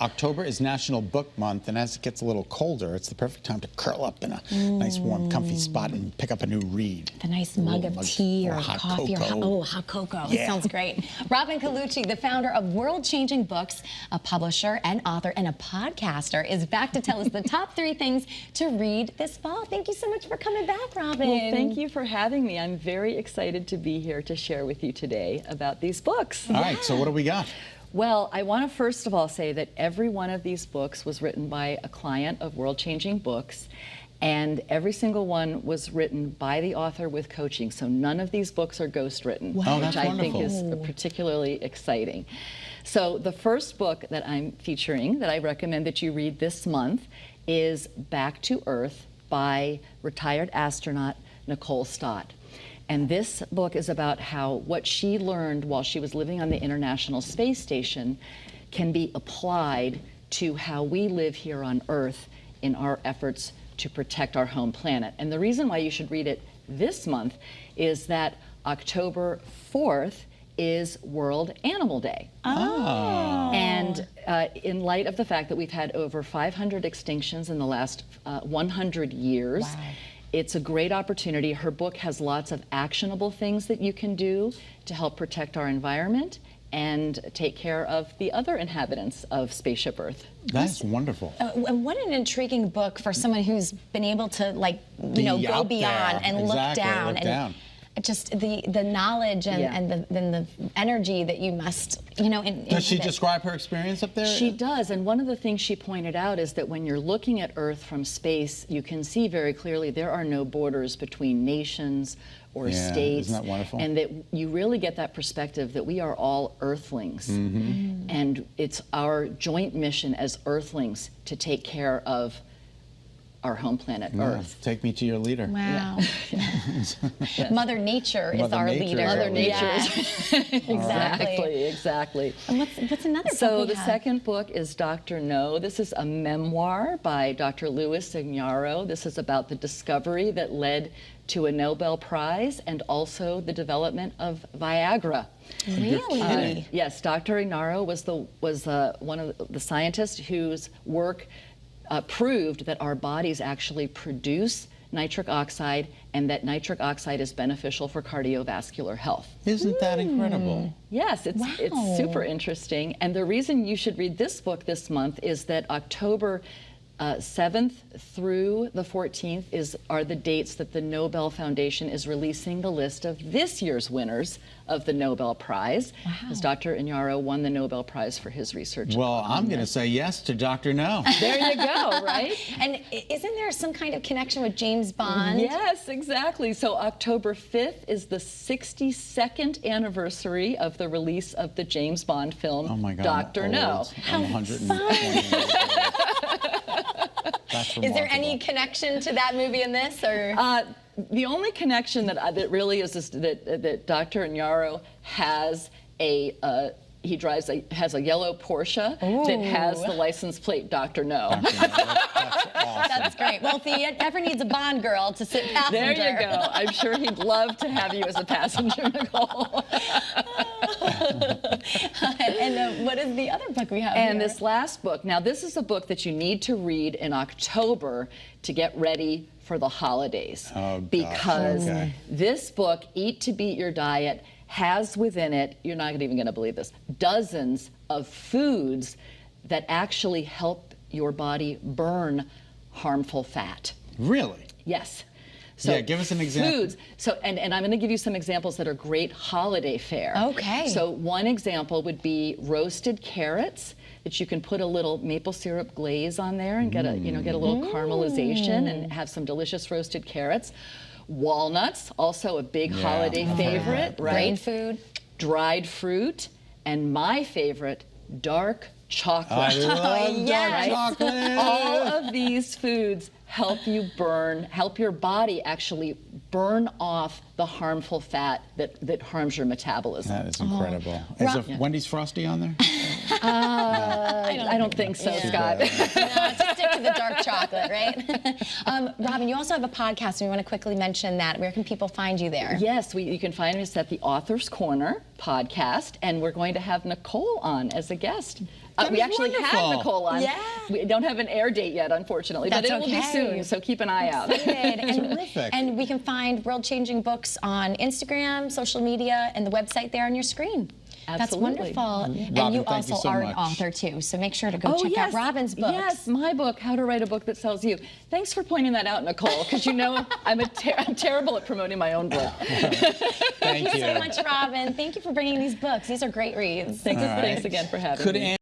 October is National Book Month, and as it gets a little colder, it's the perfect time to curl up in a nice, warm, comfy spot and pick up a new read. The nice mug of tea or hot coffee cocoa. or hot cocoa. Yeah. Sounds great. Robin Colucci, the founder of World-Changing Books, a publisher and author and a podcaster, is back to tell us the top 3 things to read this fall. Thank you so much for coming back, Robin. Well, thank you for having me. I'm very excited to be here to share with you today about these books. All right, so what do we got? Well, I want to first of all say that every one of these books was written by a client of World-Changing Books, and every single one was written by the author with coaching. So none of these books are ghostwritten, which I think is particularly exciting. So the first book that I'm featuring, that I recommend that you read this month, is Back to Earth by retired astronaut Nicole Stott. And this book is about how what she learned while she was living on the International Space Station can be applied to how we live here on Earth in our efforts to protect our home planet. And the reason why you should read it this month is that October 4th is World Animal Day. Oh. And in light of the fact that we've had over 500 extinctions in the last 100 years, wow. It's a great opportunity. Her book has lots of actionable things that you can do to help protect our environment and take care of the other inhabitants of Spaceship Earth. That's wonderful. And what an intriguing book for someone who's been able to, like, you know, go beyond and look down. Just the knowledge and the energy that you must, you know. Does she describe her experience up there? She does, and one of the things she pointed out is that when you're looking at Earth from space, you can see very clearly there are no borders between nations or states. Isn't that wonderful? And that you really get that perspective that we are all Earthlings. And it's our joint mission as Earthlings to take care of our home planet, Earth. Take me to your leader. Wow. Mother Nature is our leader. Mother Nature is. Exactly. And what's another book So the second book is Dr. No. This is a memoir by Dr. Luis Ignarro. This is about the discovery that led to a Nobel Prize and also the development of Viagra. Really? Yes, Dr. Ignarro was one of the scientists whose work proved that our bodies actually produce nitric oxide and that nitric oxide is beneficial for cardiovascular health. Isn't that incredible? Yes, it's super interesting. And the reason you should read this book this month is that October 7th through the 14th are the dates that the Nobel Foundation is releasing the list of this year's winners of the Nobel Prize. Wow. Because Dr. Ignarro won the Nobel Prize for his research. Well, I'm going to say yes to Dr. No. There you go, right? And isn't there some kind of connection with James Bond? Yes, exactly. So October 5th is the 62nd anniversary of the release of the James Bond film, oh my God, Dr. No. I'm 120 Is there any connection to that movie in this, or? The only connection that really is that Dr. Ignarro has has a yellow Porsche that has the license plate Dr. No. That's awesome. That's great. Well, if he ever needs a Bond girl to sit passenger. There you go. I'm sure he'd love to have you as a passenger, Nicole. And what is the other book we have And here? this last book, now this is a book that you need to read in October to get ready for the holidays. Oh, because this book, Eat to Beat Your Diet, has within it, you're not even going to believe this, dozens of foods that actually help your body burn harmful fat. Really? Yes. So yeah, give us an example. Foods. So, and I'm going to give you some examples that are great holiday fare. Okay. So one example would be roasted carrots that you can put a little maple syrup glaze on there and get a little caramelization and have some delicious roasted carrots. Walnuts, also a big holiday favorite, right? Brain food. Dried fruit, and my favorite, dark chocolate. I love dark chocolate. All of these foods help your body actually burn off the harmful fat that harms your metabolism. That is incredible. Is there Wendy's Frosty on there? I don't think so, Scott. No, just stick to the dark chocolate, right? Robin, you also have a podcast, and we want to quickly mention that. Where can people find you there? Yes, you can find us at the Author's Corner podcast, and we're going to have Nicole on as a guest We actually had wonderful. Nicole on. Yeah. We don't have an air date yet, unfortunately, but That's it will be okay. soon, so keep an eye out. Terrific. And we can find World Changing Books on Instagram, social media, and the website there on your screen. Absolutely. That's wonderful. Robin, And you thank you also so are much. an author too, so make sure to go check out Robin's books. Yes, my book, How to Write a Book That Sells You. Thanks for pointing that out, Nicole, because you know I'm terrible at promoting my own book. Thank you. So much, Robin. Thank you for bringing these books. These are great reads. Thanks again for having me.